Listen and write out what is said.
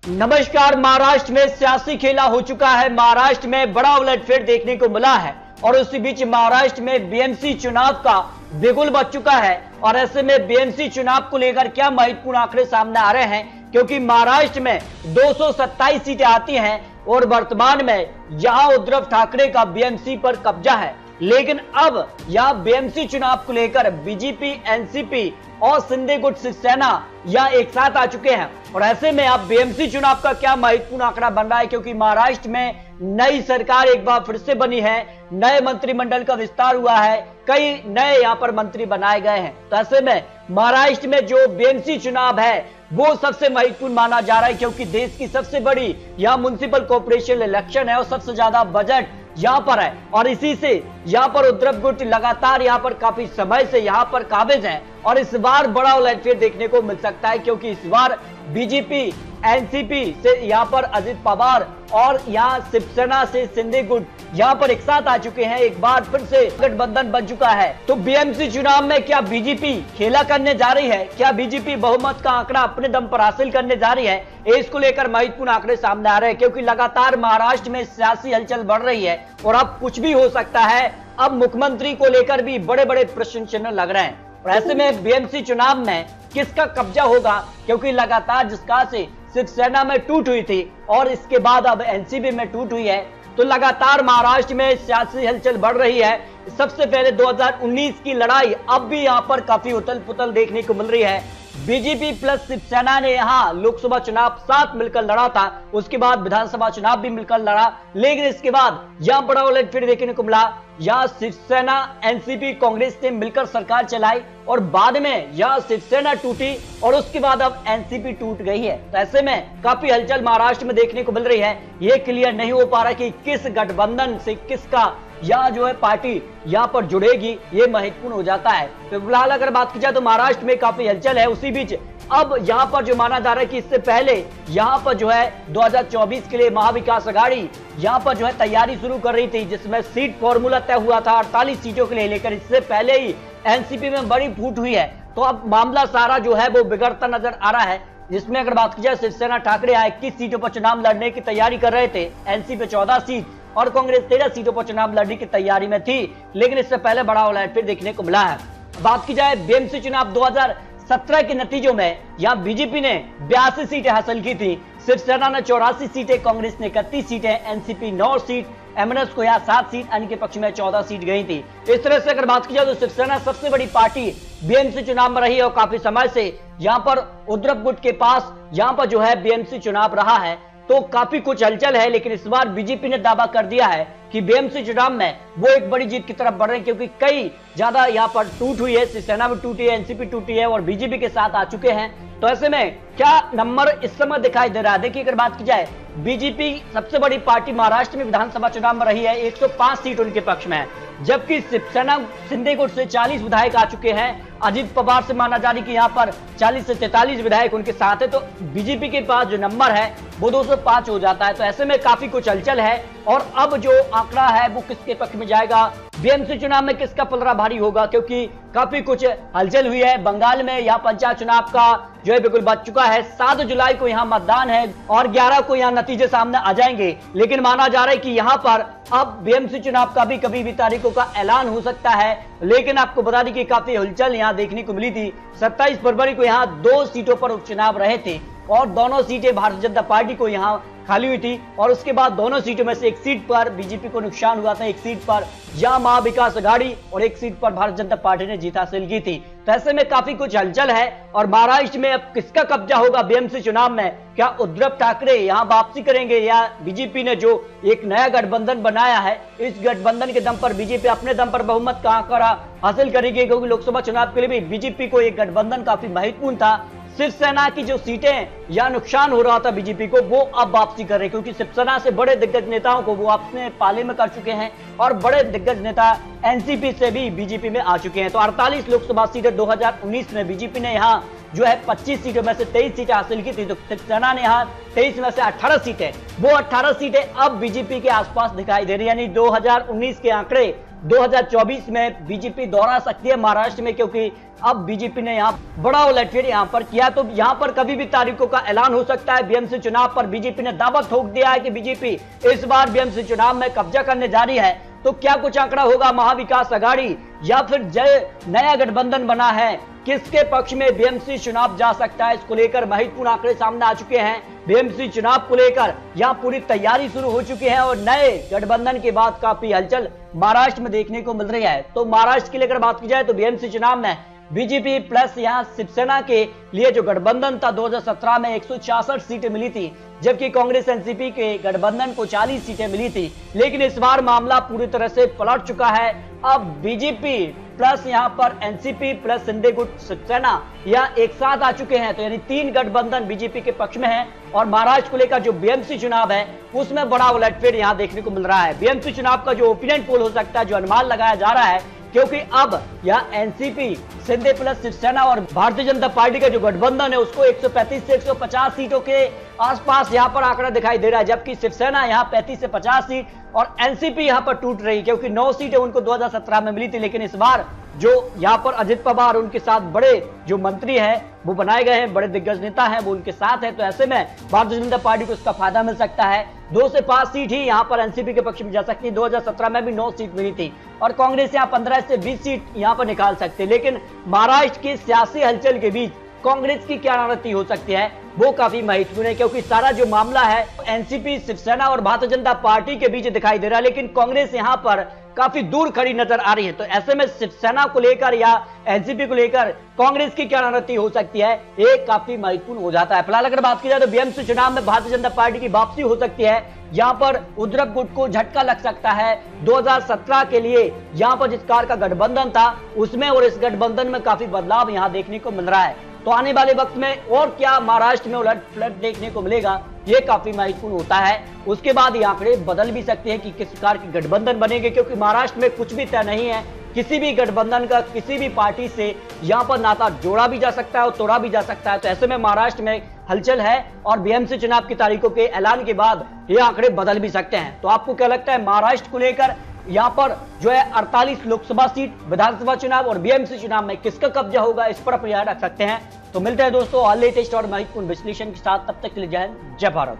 नमस्कार। महाराष्ट्र में सियासी खेला हो चुका है। महाराष्ट्र में बड़ा उलटफेर देखने को मिला है और उसी बीच महाराष्ट्र में बीएमसी चुनाव का बिगुल बज चुका है। और ऐसे में बीएमसी चुनाव को लेकर क्या महत्वपूर्ण आंकड़े सामने आ रहे हैं, क्योंकि महाराष्ट्र में 227 सीटें आती हैं और वर्तमान में यहां उद्धव ठाकरे का बीएमसी पर कब्जा है। लेकिन अब यहां बीएमसी चुनाव को लेकर बीजेपी, एनसीपी और शिंदे गुट शिवसेना यहां एक साथ आ चुके हैं। और ऐसे में अब बीएमसी चुनाव का क्या महत्वपूर्ण आंकड़ा बन रहा है, क्योंकि महाराष्ट्र में नई सरकार एक बार फिर से बनी है, नए मंत्रिमंडल का विस्तार हुआ है, कई नए यहां पर मंत्री बनाए गए हैं। तो ऐसे में महाराष्ट्र में जो बीएमसी चुनाव है वो सबसे महत्वपूर्ण माना जा रहा है, क्योंकि देश की सबसे बड़ी यहां म्युनिसिपल कॉर्पोरेशन इलेक्शन है और सबसे ज्यादा बजट यहां पर है। और इसी से यहां पर उद्धव गुट लगातार यहां पर काफी समय से यहां पर काबिज है और इस बार बड़ा उलटफेर देखने को मिल सकता है, क्योंकि इस बार बीजेपी, एनसीपी से यहां पर अजित पवार और यहां शिवसेना से शिंदे गुट यहां पर एक साथ आ चुके हैं। एक बार फिर से गठबंधन बन चुका है। तो बीएमसी चुनाव में क्या बीजेपी खेला करने जा रही है, क्या बीजेपी बहुमत का आंकड़ा अपने दम पर हासिल करने जा रही है, इसको लेकर महत्वपूर्ण आंकड़े सामने आ रहे हैं, क्योंकि लगातार महाराष्ट्र में सियासी हलचल बढ़ रही है और अब कुछ भी हो सकता है। अब मुख्यमंत्री को लेकर भी बड़े बड़े प्रश्न चिन्ह लग रहे हैं। और ऐसे में बीएमसी चुनाव में किसका कब्जा होगा, क्योंकि लगातार जिसका से शिवसेना में टूट हुई थी और इसके बाद अब एनसीपी में टूट हुई है, तो लगातार महाराष्ट्र में सियासी हलचल बढ़ रही है। सबसे पहले 2019 की लड़ाई अब भी यहां पर काफी उथल पुथल देखने को मिल रही है। बीजेपी प्लस शिवसेना ने यहां लोकसभा चुनाव साथ मिलकर लड़ा था, उसके बाद विधानसभा चुनाव भी मिलकर लड़ा, लेकिन इसके बाद यहां बड़ा उलटफेर देखने को मिला। यहां शिवसेना, एनसीपी, कांग्रेस ने मिलकर सरकार चलाई और बाद में यहां शिवसेना टूटी और उसके बाद अब एनसीपी टूट गई है। तो ऐसे में काफी हलचल महाराष्ट्र में देखने को मिल रही है। ये क्लियर नहीं हो पा रहा कि किस गठबंधन से किसका या जो है पार्टी यहाँ पर जुड़ेगी, ये महत्वपूर्ण हो जाता है। तो फिलहाल अगर बात की जाए तो महाराष्ट्र में काफी हलचल है। उसी बीच अब यहाँ पर जो माना जा रहा है कि इससे पहले यहाँ पर जो है 2024 के लिए महाविकास आघाड़ी यहाँ पर जो है तैयारी शुरू कर रही थी, जिसमें सीट फॉर्मूला तय हुआ था 48 सीटों के लिए, लेकर इससे पहले ही एनसीपी में बड़ी फूट हुई है। तो अब मामला सारा जो है वो बिगड़ता नजर आ रहा है, जिसमें अगर बात की जाए शिवसेना ठाकरे 21 सीटों पर चुनाव लड़ने की तैयारी कर रहे थे, एनसीपी 14 सीट और कांग्रेस 13 सीटों पर चुनाव लड़ने की तैयारी में थी, लेकिन इससे पहले बड़ा उलटफेर देखने को मिला है। बात की जाए बीएमसी चुनाव 2017 के नतीजों में यहां बीजेपी ने 82 सीटें हासिल की थी, शिवसेना ने 84 सीटें, कांग्रेस ने 31 सीटें, एनसीपी 9 सीट, एमएनएस को यहां 7 सीट, अन्य के पक्ष में 14 सीट गई थी। इस तरह से अगर बात की जाए तो शिवसेना सबसे बड़ी पार्टी बीएमसी चुनाव में रही है और काफी समय से यहां पर उद्धव गुट के पास यहां पर जो है बीएमसी चुनाव रहा है। तो काफी कुछ हलचल है, लेकिन इस बार बीजेपी ने दावा कर दिया है कि बीएमसी चुनाव में वो एक बड़ी जीत की तरफ बढ़ रहे हैं, क्योंकि कई ज्यादा यहाँ पर टूट हुई है, शिवसेना में टूटी है, एनसीपी टूटी है और बीजेपी के साथ आ चुके हैं। तो ऐसे में क्या नंबर इस समय दिखाई दे रहा है? देखिए, अगर बात की जाए बीजेपी सबसे बड़ी पार्टी महाराष्ट्र में विधानसभा चुनाव में रही है, 105 सीट उनके पक्ष में है, जबकि शिवसेना शिंदे गुट से 40 विधायक आ चुके हैं। अजित पवार से माना जा रही कि यहाँ पर 40 से 43 विधायक उनके साथ है, तो बीजेपी के पास जो नंबर है वो 205 हो जाता है। तो ऐसे में काफी कुछ हलचल है और अब जो आंकड़ा है वो किसके पक्ष में जाएगा, बीएमसी चुनाव में किसका पलड़ा भारी होगा, क्योंकि काफी कुछ हलचल हुई है। बंगाल में यहाँ पंचायत चुनाव का जो है बिल्कुल बच चुका है, 7 जुलाई को यहाँ मतदान है और 11 को यहाँ नतीजे सामने आ जाएंगे, लेकिन माना जा रहा है कि यहाँ पर अब बीएमसी चुनाव का भी कभी भी तारीखों का ऐलान हो सकता है। लेकिन आपको बता दें कि काफी हलचल यहाँ देखने को मिली थी। 27 फरवरी को यहाँ 2 सीटों पर उपचुनाव रहे थे और दोनों सीटें भारतीय जनता पार्टी को यहाँ खाली हुई थी और उसके बाद दोनों सीटों में से एक सीट पर बीजेपी को नुकसान हुआ था, एक सीट पर यहां महाविकास आघाड़ी और एक सीट पर भारतीय जनता पार्टी ने जीत हासिल की थी। तो ऐसे में काफी कुछ हलचल है और महाराष्ट्र में अब किसका कब्जा होगा बीएमसी चुनाव में? क्या उद्धव ठाकरे यहां वापसी करेंगे या बीजेपी ने जो एक नया गठबंधन बनाया है, इस गठबंधन के दम पर बीजेपी अपने दम पर बहुमत का आंकड़ा हासिल करेगी? क्योंकि लोकसभा चुनाव के लिए भी बीजेपी को एक गठबंधन काफी महत्वपूर्ण था। शिवसेना की जो सीटें या नुकसान हो रहा था बीजेपी को, वो अब वापसी कर रहे, क्योंकि शिवसेना से बड़े दिग्गज नेताओं को वो अपने पाले में कर चुके हैं और बड़े दिग्गज नेता एनसीपी से भी बीजेपी में आ चुके हैं। तो 48 लोकसभा सीटें 2019 में बीजेपी ने यहाँ जो है 25 सीटों में से 23 सीटें हासिल की थी, तो शिवसेना ने यहाँ 23 में से 18 सीटें, वो 18 सीटें अब बीजेपी के आसपास दिखाई दे रही है। यानी 2019 के आंकड़े 2024 में बीजेपी दोहरा सकती है महाराष्ट्र में, क्योंकि अब बीजेपी ने यहाँ बड़ा उलटफेर यहाँ पर किया, तो यहाँ पर कभी भी तारीखों का ऐलान हो सकता है। बीएमसी चुनाव पर बीजेपी ने दावा ठोक दिया है कि बीजेपी इस बार बीएमसी चुनाव में कब्जा करने जा रही है। तो क्या कुछ आंकड़ा होगा, महाविकास आघाड़ी या फिर जय नया गठबंधन बना है, किसके पक्ष में बीएमसी चुनाव जा सकता है, इसको लेकर महत्वपूर्ण आंकड़े सामने आ चुके हैं। बीएमसी चुनाव को लेकर यहाँ पूरी तैयारी शुरू हो चुकी है और नए गठबंधन के बाद काफी हलचल महाराष्ट्र में देखने को मिल रही है। तो महाराष्ट्र की लेकर बात की जाए तो बीएमसी चुनाव में बीजेपी प्लस यहाँ शिवसेना के लिए जो गठबंधन था 2017 में 166 सीटें मिली थी, जबकि कांग्रेस एनसीपी के गठबंधन को 40 सीटें मिली थी। लेकिन इस बार मामला पूरी तरह से पलट चुका है। अब बीजेपी प्लस यहाँ पर एनसीपी प्लस शिंदे गुट शिवसेना या एक साथ आ चुके हैं, तो यानी 3 गठबंधन बीजेपी के पक्ष में है। और महाराष्ट्र को लेकर जो बीएमसी चुनाव है उसमें बड़ा उलटफेर यहाँ देखने को मिल रहा है। बीएमसी चुनाव का जो ओपिनियन पोल हो सकता है, जो अनुमान लगाया जा रहा है, क्योंकि अब यहाँ एनसीपी शिंदे प्लस शिवसेना और भारतीय जनता पार्टी का जो गठबंधन है उसको 135 से 150 सीटों के आसपास यहाँ पर आंकड़ा दिखाई दे रहा है, जबकि शिवसेना यहाँ 35 से 50 सीट और एनसीपी यहाँ पर टूट रही, क्योंकि 9 सीटें उनको 2017 में मिली थी। लेकिन इस बार जो यहाँ पर अजित पवार उनके साथ बड़े जो मंत्री हैं वो बनाए गए हैं, बड़े दिग्गज नेता हैं वो उनके साथ है, तो ऐसे में भारतीय जनता पार्टी को इसका फायदा मिल सकता है। 2 से 5 सीट ही यहाँ पर एनसीपी के पक्ष में जा सकती है। 2017 में भी 9 सीट मिली थी और कांग्रेस यहाँ 15 से 20 सीट यहाँ पर निकाल सकते हैं। लेकिन महाराष्ट्र की सियासी हलचल के बीच कांग्रेस की क्या रणनीति हो सकती है वो काफी महत्वपूर्ण है, क्योंकि सारा जो मामला है एनसीपी शिवसेना और भारतीय जनता पार्टी के बीच दिखाई दे रहा है, लेकिन कांग्रेस यहाँ पर काफी दूर खड़ी नजर आ रही है। तो ऐसे में शिवसेना को लेकर या एनसीपी को लेकर कांग्रेस की क्या रणनीति हो सकती है, ये काफी महत्वपूर्ण हो जाता है। फिलहाल अगर बात की जाए तो बीएमसी चुनाव में भारतीय जनता पार्टी की वापसी हो सकती है। यहाँ पर उद्धव गुट को झटका लग सकता है। 2017 के लिए यहाँ पर जिस कार का गठबंधन था उसमें और इस गठबंधन में काफी बदलाव यहाँ देखने को मिल रहा है। तो आने वाले वक्त में और क्या महाराष्ट्र में उलट पलट देखने को मिलेगा, ये काफी महत्वपूर्ण होता है। उसके बाद ये आंकड़े बदल भी सकते हैं कि किस प्रकार के गठबंधन बनेंगे, क्योंकि महाराष्ट्र में कुछ भी तय नहीं है। किसी भी गठबंधन का किसी भी पार्टी से यहाँ पर नाता जोड़ा भी जा सकता है और तोड़ा भी जा सकता है। तो ऐसे में महाराष्ट्र में हलचल है और बीएमसी चुनाव की तारीखों के ऐलान के बाद ये आंकड़े बदल भी सकते हैं। तो आपको क्या लगता है, महाराष्ट्र को लेकर यहाँ पर जो है 48 लोकसभा सीट, विधानसभा चुनाव और बीएमसी चुनाव में किसका कब्जा होगा, इस पर आप ध्यान रख सकते हैं। तो मिलते हैं दोस्तों और लेटेस्ट और महत्वपूर्ण विश्लेषण के साथ, तब तक के लिए जय हिंद, जय भारत।